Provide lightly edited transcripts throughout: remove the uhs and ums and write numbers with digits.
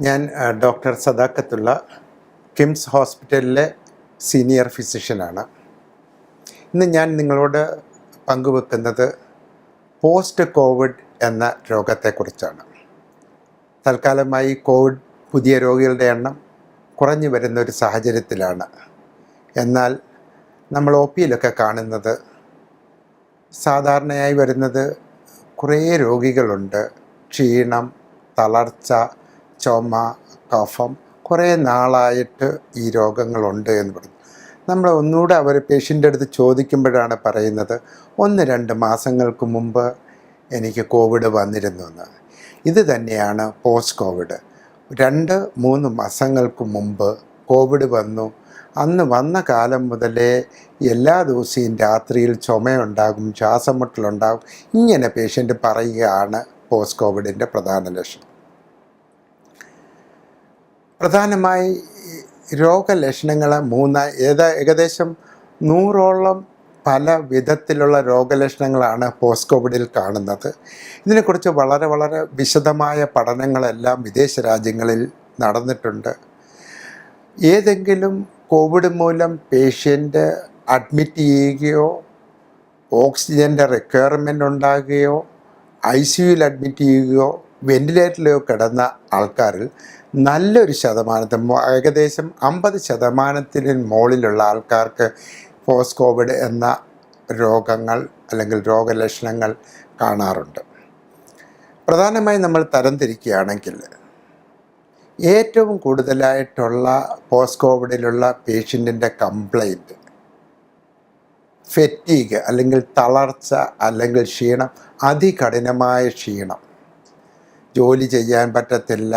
ഞാൻ ഡോക്ടർ സദാക്കത്തുള്ള കിംസ് ഹോസ്പിറ്റലിലെ സീനിയർ ഫിസിഷ്യനാണ്. ഇന്ന് ഞാൻ നിങ്ങളോട് പങ്കുവെക്കുന്നത് പോസ്റ്റ് കോവിഡ് എന്ന രോഗത്തെക്കുറിച്ചാണ്. തൽക്കാലമായി കോവിഡ് പുതിയ രോഗികളുടെ എണ്ണം കുറഞ്ഞു വരുന്നൊരു സാഹചര്യത്തിലാണ്. എന്നാൽ നമ്മൾ ഒ പിയിലൊക്കെ കാണുന്നത് സാധാരണയായി വരുന്നത് കുറേ രോഗികളുണ്ട്. ക്ഷീണം, തളർച്ച, ചുമ, കഫം, കുറേ നാളായിട്ട് ഈ രോഗങ്ങളുണ്ട് എന്ന് പറഞ്ഞു. നമ്മൾ ഒന്നുകൂടെ പേഷ്യൻ്റെ അടുത്ത് ചോദിക്കുമ്പോഴാണ് പറയുന്നത് 1-2 മാസങ്ങൾക്ക് മുമ്പ് എനിക്ക് കോവിഡ് വന്നിരുന്നു എന്ന്. ഇത് തന്നെയാണ് പോസ്റ്റ് കോവിഡ്. 2-3 മാസങ്ങൾക്ക് മുമ്പ് കോവിഡ് വന്നു. അന്ന് വന്ന കാലം മുതലേ എല്ലാ ദിവസവും രാത്രിയിൽ ചുമയുണ്ടാകും, ശ്വാസമുട്ടലുണ്ടാകും. ഇങ്ങനെ പേഷ്യൻ്റ് പറയുകയാണ് പോസ്റ്റ് കോവിഡിൻ്റെ പ്രധാന ലക്ഷണം. പ്രധാനമായി രോഗലക്ഷണങ്ങൾ ഏകദേശം 100ഓളം പല വിധത്തിലുള്ള രോഗലക്ഷണങ്ങളാണ് പോസ്റ്റ് കോവിഡിൽ കാണുന്നത്. ഇതിനെക്കുറിച്ച് വളരെ വിശദമായ പഠനങ്ങളെല്ലാം വിദേശ രാജ്യങ്ങളിൽ നടന്നിട്ടുണ്ട്. ഏതെങ്കിലും കോവിഡ് മൂലം പേഷ്യൻ്റ് അഡ്മിറ്റ് ചെയ്യുകയോ ഓക്സിജൻ്റെ റിക്വയർമെൻ്റ് ഉണ്ടാകുകയോ ICUയിൽ അഡ്മിറ്റ് ചെയ്യുകയോ വെന്റിലേറ്ററിലോ കിടന്ന ആൾക്കാരിൽ നല്ലൊരു ശതമാനത്തിൽ ഏകദേശം 50% മുകളിലുള്ള ആൾക്കാർക്ക് പോസ്റ്റ് കോവിഡ് എന്ന രോഗങ്ങൾ അല്ലെങ്കിൽ രോഗലക്ഷണങ്ങൾ കാണാറുണ്ട്. പ്രധാനമായും നമ്മൾ തരംതിരിക്കുകയാണെങ്കിൽ ഏറ്റവും കൂടുതലായിട്ടുള്ള പോസ്റ്റ് കോവിഡിലുള്ള പേഷ്യൻറ്റിൻ്റെ കംപ്ലൈൻറ്റ് ഫെറ്റീഗ് അല്ലെങ്കിൽ തളർച്ച അല്ലെങ്കിൽ ക്ഷീണം, അതികഠിനമായ ക്ഷീണം, ജോലി ചെയ്യാൻ പറ്റത്തില്ല,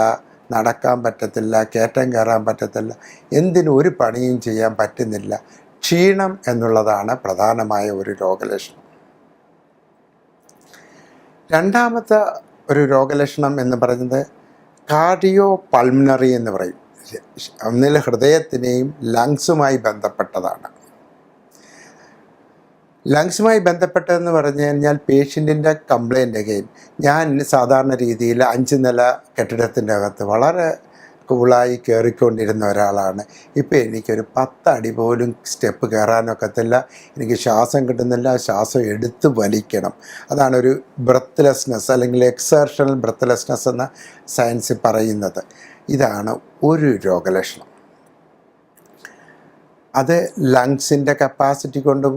നടക്കാൻ പറ്റത്തില്ല, കയറ്റം കയറാൻ പറ്റത്തില്ല, എന്തിനും ഒരു പണിയും ചെയ്യാൻ പറ്റുന്നില്ല. ക്ഷീണം എന്നുള്ളതാണ് പ്രധാനമായ ഒരു രോഗലക്ഷണം. രണ്ടാമത്തെ ഒരു രോഗലക്ഷണം എന്ന് പറയുന്നത് കാർഡിയോ പൾമിനറി എന്ന് പറയും. ഒന്നിൽ ഹൃദയത്തിനെയും ലങ്സുമായി ബന്ധപ്പെട്ടതാണ്. ലങ്സുമായി ബന്ധപ്പെട്ടതെന്ന് പറഞ്ഞു കഴിഞ്ഞാൽ പേഷ്യൻറ്റിൻ്റെ കംപ്ലൈൻ്റ് അഗെയിൻ, ഞാൻ സാധാരണ രീതിയിൽ 5 നില കെട്ടിടത്തിൻ്റെ അകത്ത് വളരെ കൂളായി കയറിക്കൊണ്ടിരുന്ന ഒരാളാണ്. ഇപ്പോൾ എനിക്കൊരു 10 അടി പോലും സ്റ്റെപ്പ് കയറാനൊക്കത്തില്ല. എനിക്ക് ശ്വാസം കിട്ടുന്നില്ല, ശ്വാസം എടുത്ത് വലിക്കണം. അതാണ് ഒരു ബ്രത്ത്ലെസ്നെസ് അല്ലെങ്കിൽ എക്സേർഷണൽ ബ്രത്ത്ലെസ്നെസ് എന്ന സയൻസ് പറയുന്നത്. ഇതാണ് ഒരു രോഗലക്ഷണം. അത് ലങ്സിൻ്റെ കപ്പാസിറ്റി കൊണ്ടും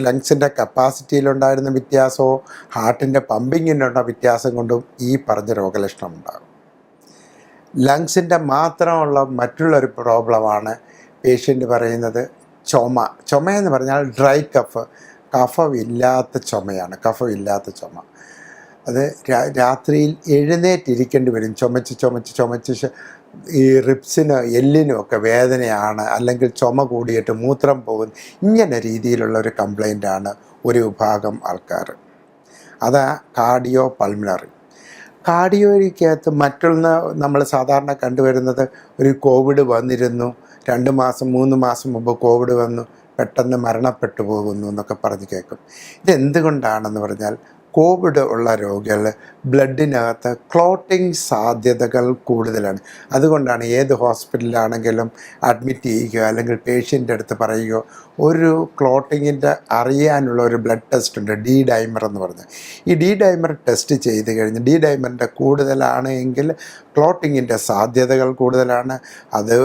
ലങ്സിൻ്റെ കപ്പാസിറ്റിയിലുണ്ടായിരുന്ന വ്യത്യാസമോ ഹാർട്ടിൻ്റെ പമ്പിങ്ങിനുള്ള വ്യത്യാസം കൊണ്ടും ഈ പറഞ്ഞ രോഗലക്ഷണം ഉണ്ടാകും. ലങ്സിൻ്റെ മാത്രമുള്ള മറ്റുള്ളൊരു പ്രോബ്ലമാണ് പേഷ്യൻ്റ് പറയുന്നത് ചുമയെന്ന് പറഞ്ഞാൽ ഡ്രൈ കഫമില്ലാത്ത ചുമയാണ്. അത് രാത്രിയിൽ എഴുന്നേറ്റിരിക്കേണ്ടി വരും. ചുമച്ച് ഈ റിബ്സിനും എല്ലിനും ഒക്കെ വേദനയാണ്, അല്ലെങ്കിൽ ചുമ കൂടിയിട്ട് മൂത്രം പോകുന്നു. ഇങ്ങനെ രീതിയിലുള്ള ഒരു കംപ്ലൈൻ്റാണ് ഒരു വിഭാഗം ആൾക്കാർ. അതാ കാർഡിയോ പൾമിനറി. കാർഡിയോയ്ക്കകത്ത് മറ്റൊന്ന് നമ്മൾ സാധാരണ കണ്ടുവരുന്നത് ഒരു കോവിഡ് വന്നിരുന്നു, 2 മാസം 3 മാസം മുമ്പ് കോവിഡ് വന്നു, പെട്ടെന്ന് മരണപ്പെട്ടു പോകുന്നു എന്നൊക്കെ പറഞ്ഞ് കേൾക്കും. ഇതെന്തുകൊണ്ടാണെന്ന് പറഞ്ഞാൽ കോവിഡ് ഉള്ള രോഗികൾ ബ്ലഡിനകത്ത് ക്ലോട്ടിങ് സാധ്യതകൾ കൂടുതലാണ്. അതുകൊണ്ടാണ് ഏത് ഹോസ്പിറ്റലിലാണെങ്കിലും അഡ്മിറ്റ് ചെയ്യുക അല്ലെങ്കിൽ പേഷ്യൻ്റെ അടുത്ത് പറയുകയോ ഒരു ക്ലോട്ടിങ്ങിൻ്റെ അറിയാനുള്ള ഒരു ബ്ലഡ് ടെസ്റ്റ് ഉണ്ട്, ഡി ഡൈമർ എന്ന് പറഞ്ഞ്. ഈ ഡി ഡൈമർ ടെസ്റ്റ് ചെയ്ത് കഴിഞ്ഞ് ഡി ഡൈമറിൻ്റെ കൂടുതലാണ് എങ്കിൽ ക്ലോട്ടിങ്ങിൻ്റെ സാധ്യതകൾ കൂടുതലാണ്. അത്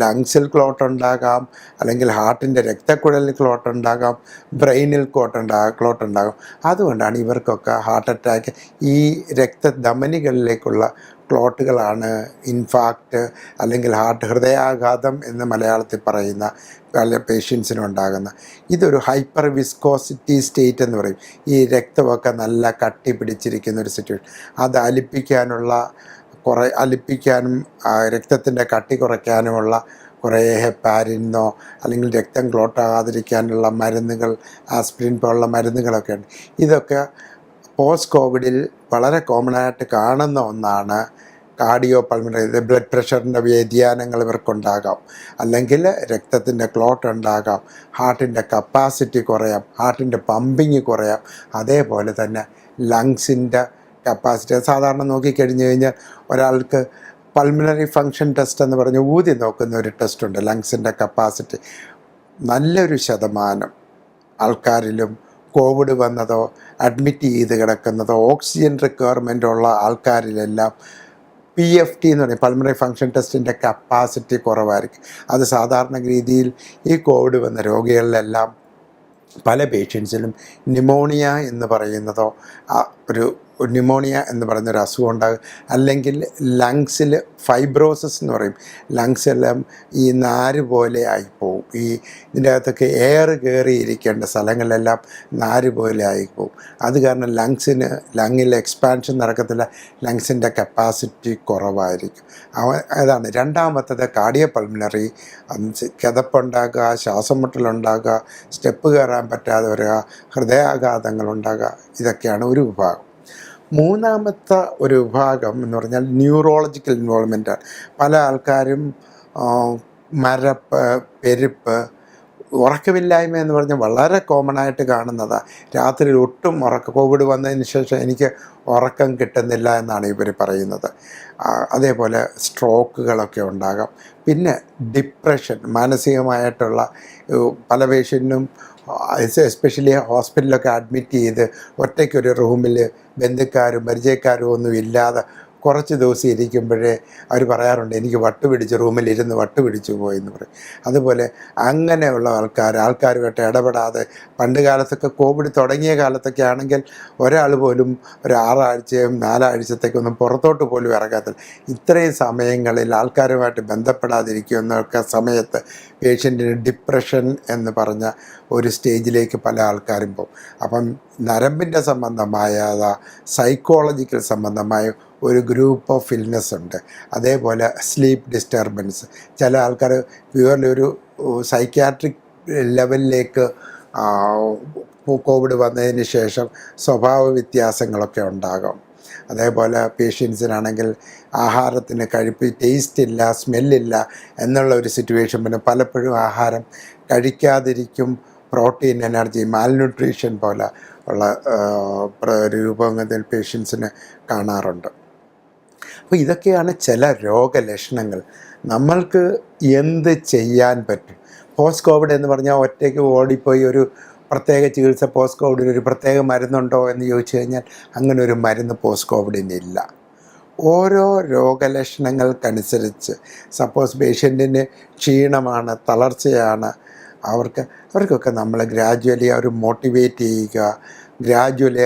ലങ്സിൽ ക്ലോട്ട് ഉണ്ടാകാം, അല്ലെങ്കിൽ ഹാർട്ടിൻ്റെ രക്തക്കുഴലിൽ ക്ലോട്ട് ഉണ്ടാകാം, ബ്രെയിനിൽ ക്ലോട്ട് ഉണ്ടാകും. അതുകൊണ്ടാണ് ഇവർക്കൊക്കെ ഹാർട്ട് അറ്റാക്ക്, ഈ രക്തധമനികളിലേക്കുള്ള ക്ലോട്ടുകളാണ് ഇൻഫാക്റ്റ് അല്ലെങ്കിൽ ഹൃദയാഘാതം എന്ന് മലയാളത്തിൽ പറയുന്ന പല പേഷ്യൻസിനുണ്ടാകുന്ന. ഇതൊരു ഹൈപ്പർ വിസ്കോസിറ്റി സ്റ്റേറ്റ് എന്ന് പറയും. ഈ രക്തമൊക്കെ നല്ല കട്ടി പിടിച്ചിരിക്കുന്ന ഒരു സിറ്റുവേഷൻ. അത് അലിപ്പിക്കാനും രക്തത്തിൻ്റെ കട്ടി കുറയ്ക്കാനുമുള്ള കുറേ ഹെപ്പാരിനോ അല്ലെങ്കിൽ രക്തം ക്ലോട്ടാകാതിരിക്കാനുള്ള മരുന്നുകൾ, ആസ്പിരിൻ പോലുള്ള മരുന്നുകളൊക്കെ ഉണ്ട്. ഇതൊക്കെ പോസ്റ്റ് കോവിഡിൽ വളരെ കോമണായിട്ട് കാണുന്ന ഒന്നാണ്. കാർഡിയോ പൾമിനറി, ബ്ലഡ് പ്രഷറിൻ്റെ വ്യതിയാനങ്ങൾ ഇവർക്കുണ്ടാകാം, അല്ലെങ്കിൽ രക്തത്തിൻ്റെ ക്ലോട്ട് ഉണ്ടാകാം, ഹാർട്ടിൻ്റെ കപ്പാസിറ്റി കുറയാം, ഹാർട്ടിൻ്റെ പമ്പിങ് കുറയാം. അതേപോലെ തന്നെ ലങ്സിൻ്റെ കപ്പാസിറ്റി സാധാരണ നോക്കിക്കഴിഞ്ഞ് കഴിഞ്ഞാൽ ഒരാൾക്ക് പൾമിനറി ഫങ്ഷൻ ടെസ്റ്റ് എന്ന് പറഞ്ഞ് ഊതി നോക്കുന്ന ഒരു ടെസ്റ്റുണ്ട്, ലങ്സിൻ്റെ കപ്പാസിറ്റി. നല്ലൊരു ശതമാനം ആൾക്കാരിലും കോവിഡ് വന്നതോ അഡ്മിറ്റ് ചെയ്ത് കിടക്കുന്നതോ ഓക്സിജൻ റിക്വയർമെൻ്റ് ഉള്ള ആൾക്കാരിലെല്ലാം PFT എന്ന് പറയും, പൾമണറി ഫങ്ഷൻ ടെസ്റ്റിൻ്റെ കപ്പാസിറ്റി കുറവായിരിക്കും. അത് സാധാരണ രീതിയിൽ ഈ കോവിഡ് വന്ന രോഗികളിലെല്ലാം പല പേഷ്യൻസിലും ന്യൂമോണിയ എന്ന് പറയുന്നതോ ഒരു ന്യൂമോണിയ എന്ന് പറയുന്നൊരു അസുഖം ഉണ്ടാകും. അല്ലെങ്കിൽ ലങ്സിൽ ഫൈബ്രോസിസ് എന്ന് പറയും, ലങ്സെല്ലാം ഈ നാര് പോലെ ആയിപ്പോവും. ഇതിൻ്റെ അകത്തൊക്കെ എയർ കയറിയിരിക്കേണ്ട സ്ഥലങ്ങളിലെല്ലാം നാര് പോലെ ആയിപ്പോവും. അത് കാരണം ലങ്ങിൽ എക്സ്പാൻഷൻ നടക്കത്തില്ല, ലങ്സിൻ്റെ കപ്പാസിറ്റി കുറവായിരിക്കും. അതാണ്. രണ്ടാമത്തത് കാർഡിയോ പൾമിനറി, കിതപ്പുണ്ടാകുക, ശ്വാസം മുട്ടലുണ്ടാകുക, സ്റ്റെപ്പ് കയറാൻ പറ്റാതെ വരിക, ഹൃദയാഘാതങ്ങളുണ്ടാകുക, ഇതൊക്കെയാണ് ഒരു വിഭാഗം. മൂന്നാമത്തെ ഒരു വിഭാഗം എന്ന് പറഞ്ഞാൽ ന്യൂറോളജിക്കൽ ഇൻവോൾവ്മെൻറ്റാണ്. പല ആൾക്കാരും മരപ്പ്, പെരുപ്പ്, ഉറക്കമില്ലായ്മ എന്ന് പറഞ്ഞാൽ വളരെ കോമൺ ആയിട്ട് കാണുന്നതാണ്. രാത്രിയിൽ ഒട്ടും കോവിഡ് വന്നതിന് ശേഷം എനിക്ക് ഉറക്കം കിട്ടുന്നില്ല എന്നാണ് ഇവർ പറയുന്നത്. അതേപോലെ സ്ട്രോക്കുകളൊക്കെ ഉണ്ടാകാം. പിന്നെ ഡിപ്രഷൻ, മാനസികമായിട്ടുള്ള പല പേഷ്യൻറ്റിനും എസ്പെഷ്യലി ഹോസ്പിറ്റലൊക്കെ അഡ്മിറ്റ് ചെയ്ത് ഒറ്റയ്ക്കൊരു റൂമിൽ ബന്ധുക്കാരും പരിചയക്കാരും ഒന്നും ഇല്ലാതെ കുറച്ച് ദിവസം ഇരിക്കുമ്പോഴേ അവർ പറയാറുണ്ട്, എനിക്ക് റൂമിലിരുന്ന് വട്ടുപിടിച്ചു പോയെന്ന് പറയും. അതുപോലെ അങ്ങനെയുള്ള ആൾക്കാരുമായിട്ട് ഇടപെടാതെ, പണ്ട് കാലത്തൊക്കെ കോവിഡ് തുടങ്ങിയ കാലത്തൊക്കെ ആണെങ്കിൽ ഒരാൾ പോലും ഒരു 6 ആഴ്ചയും 4 ആഴ്ചത്തേക്കൊന്നും പുറത്തോട്ട് പോലും ഇറങ്ങാത്തില്ല. ഇത്രയും സമയങ്ങളിൽ ആൾക്കാരുമായിട്ട് ബന്ധപ്പെടാതിരിക്കുന്നൊക്കെ സമയത്ത് പേഷ്യൻറ്റിന് ഡിപ്രഷൻ എന്ന് പറഞ്ഞ ഒരു സ്റ്റേജിലേക്ക് പല ആൾക്കാരും പോകും. അപ്പം നരമ്പിൻ്റെ സംബന്ധമായ സൈക്കോളജിക്കൽ സംബന്ധമായ ഒരു ഗ്രൂപ്പ് ഓഫ് ഇൽനെസ് ഉണ്ട്. അതേപോലെ സ്ലീപ്പ് ഡിസ്റ്റർബൻസ്, ചില ആൾക്കാർ പ്യുവർലി ഒരു സൈക്യാട്രിക് ലെവലിലേക്ക് കോവിഡ് വന്നതിന് ശേഷം സ്വഭാവ വ്യത്യാസങ്ങളൊക്കെ ഉണ്ടാകും. അതേപോലെ പേഷ്യൻസിനാണെങ്കിൽ ആഹാരത്തിന് ടേസ്റ്റ് ഇല്ല, സ്മെല്ലില്ല എന്നുള്ള ഒരു സിറ്റുവേഷൻ. പിന്നെ പലപ്പോഴും ആഹാരം കഴിക്കാതിരിക്കും, പ്രോട്ടീൻ എനർജി മാൽന്യൂട്രീഷൻ പോലെ ഉള്ള രൂപങ്ങളിൽ പേഷ്യൻസിന് കാണാറുണ്ട്. അപ്പോൾ ഇതൊക്കെയാണ് ചില രോഗലക്ഷണങ്ങൾ. നമ്മൾക്ക് എന്ത് ചെയ്യാൻ പറ്റും? പോസ്റ്റ് കോവിഡ് എന്ന് പറഞ്ഞാൽ ഒറ്റയ്ക്ക് ഓടിപ്പോയി ഒരു പ്രത്യേക ചികിത്സ, പോസ്റ്റ് കോവിഡിന് ഒരു പ്രത്യേക മരുന്നുണ്ടോ എന്ന് ചോദിച്ചു കഴിഞ്ഞാൽ അങ്ങനെ ഒരു മരുന്ന് പോസ്റ്റ് കോവിഡിനില്ല. ഓരോ രോഗലക്ഷണങ്ങൾക്കനുസരിച്ച്, സപ്പോസ് പേഷ്യൻറ്റിന് ക്ഷീണമാണ്, തളർച്ചയാണ്, അവർക്കൊക്കെ നമ്മൾ ഗ്രാജ്വലി അവർ മോട്ടിവേറ്റ് ചെയ്യുക, ഗ്രാജ്വലി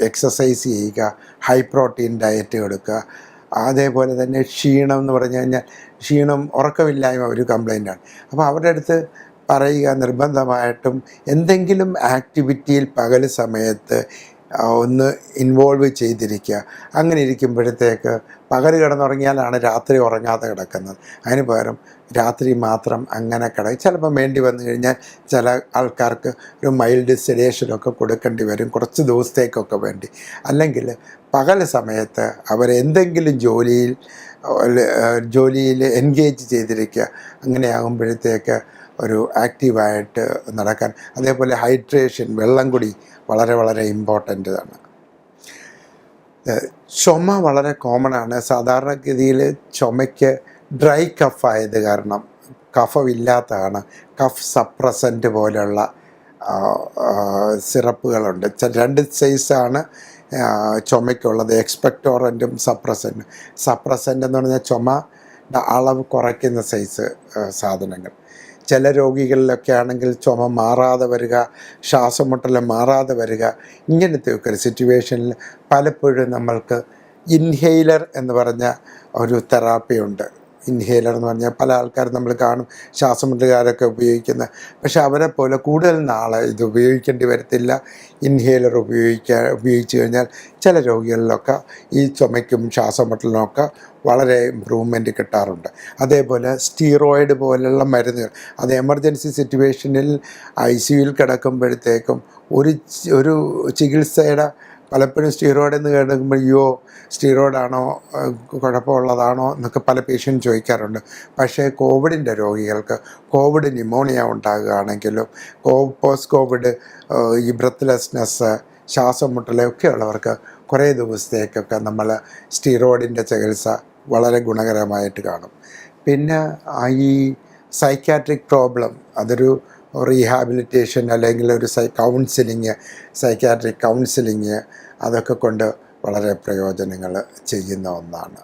എക്സസൈസ് ചെയ്യുക, ഹൈ പ്രോട്ടീൻ ഡയറ്റ് എടുക്കുക. അതേപോലെ തന്നെ ക്ഷീണം എന്ന് പറഞ്ഞു കഴിഞ്ഞാൽ ഉറക്കമില്ലായ്മ ഒരു കംപ്ലൈൻ്റാണ്. അപ്പോൾ അവരുടെ അടുത്ത് പറയുക നിർബന്ധമായിട്ടും എന്തെങ്കിലും ആക്ടിവിറ്റിയിൽ പകൽ സമയത്ത് ഒന്ന് ഇൻവോൾവ് ചെയ്തിരിക്കുക. അങ്ങനെ ഇരിക്കുമ്പോഴത്തേക്ക് പകൽ കിടന്നുറങ്ങിയാലാണ് രാത്രി ഉറങ്ങാതെ കിടക്കുന്നത്. അതിന് പകരം രാത്രി മാത്രം അങ്ങനെ ചിലപ്പോൾ വേണ്ടി വന്നു കഴിഞ്ഞാൽ ചില ആൾക്കാർക്ക് ഒരു മൈൽഡ് സെഡേഷനൊക്കെ കൊടുക്കേണ്ടി വരും, കുറച്ച് ദിവസത്തേക്കൊക്കെ വേണ്ടി. അല്ലെങ്കിൽ പകൽ സമയത്ത് അവരെന്തെങ്കിലും ജോലിയിൽ എൻഗേജ് ചെയ്തിരിക്കുക. അങ്ങനെയാകുമ്പോഴത്തേക്ക് ഒരു ആക്റ്റീവായിട്ട് നടക്കാൻ. അതേപോലെ ഹൈഡ്രേഷൻ, വെള്ളം കുടി വളരെ വളരെ ഇമ്പോർട്ടൻ്റ് ആണ്. ചുമ വളരെ കോമണാണ്. സാധാരണഗതിയിൽ ചുമയ്ക്ക് ഡ്രൈ കഫായത് കാരണം, കഫമില്ലാത്തതാണ്, കഫ് സപ്രസൻറ്റ് പോലെയുള്ള സിറപ്പുകളുണ്ട്. 2 സൈസാണ് ചുമയ്ക്കുള്ളത്, എക്സ്പെക്ടോറൻറ്റും സപ്രസൻറ്റും. സപ്രസൻ്റ് എന്ന് പറഞ്ഞാൽ ചുമയുടെ അളവ് കുറയ്ക്കുന്ന സൈസ് സാധനങ്ങൾ. ചില രോഗികളിലൊക്കെ ആണെങ്കിൽ ചുമ മാറാതെ വരിക, ശ്വാസം മുട്ടൽ മാറാതെ വരിക, ഇങ്ങനത്തെയൊക്കെ ഒരു സിറ്റുവേഷനിൽ പലപ്പോഴും നമ്മൾക്ക് ഇൻഹെയിലർ എന്ന് പറഞ്ഞ ഒരു തെറാപ്പിയുണ്ട്. ഇൻഹേലർ എന്ന് പറഞ്ഞാൽ പല ആൾക്കാരും നമ്മൾ കാണും, ശ്വാസമുട്ടുകാരൊക്കെ ഉപയോഗിക്കുന്ന. പക്ഷെ അവരെ പോലെ കൂടുതൽ നാൾ ഇത് ഉപയോഗിക്കേണ്ടി വരത്തില്ല. ഇൻഹേലർ ഉപയോഗിച്ച് കഴിഞ്ഞാൽ ചില രോഗികളിലൊക്കെ ഈ ചുമയ്ക്കും ശ്വാസമുട്ടലിനൊക്കെ വളരെ ഇമ്പ്രൂവ്മെൻറ്റ് കിട്ടാറുണ്ട്. അതേപോലെ സ്റ്റീറോയിഡ് പോലുള്ള മരുന്നുകൾ, അത് എമർജൻസി സിറ്റുവേഷനിൽ ICUയിൽ കിടക്കുമ്പോഴത്തേക്കും ഒരു ചികിത്സയുടെ പലപ്പോഴും സ്റ്റീറോയിഡ് എന്ന് കേൾക്കുമ്പോൾ സ്റ്റീറോയിഡാണോ കുഴപ്പമുള്ളതാണോ എന്നൊക്കെ പല പേഷ്യൻ്റ് ചോദിക്കാറുണ്ട്. പക്ഷേ കോവിഡിൻ്റെ രോഗികൾക്ക് കോവിഡ് ന്യൂമോണിയ ഉണ്ടാകുകയാണെങ്കിലും പോസ്റ്റ് കോവിഡ് ഈ ബ്രെത്ത്ലെസ്നെസ്, ശ്വാസം മുട്ടലൊക്കെ ഉള്ളവർക്ക് കുറേ ദിവസത്തേക്കൊക്കെ നമ്മൾ സ്റ്റീറോയിഡിൻ്റെ ചികിത്സ വളരെ ഗുണകരമായിട്ട് കാണും. പിന്നെ ഈ സൈക്കാട്രിക് പ്രോബ്ലം, അതൊരു റീഹാബിലിറ്റേഷൻ അല്ലെങ്കിൽ ഒരു സൈക്കാട്രിക് കൗൺസിലിങ് അതൊക്കെ കൊണ്ട് വളരെ പ്രയോജനങ്ങൾ ചെയ്യുന്ന ഒന്നാണ്.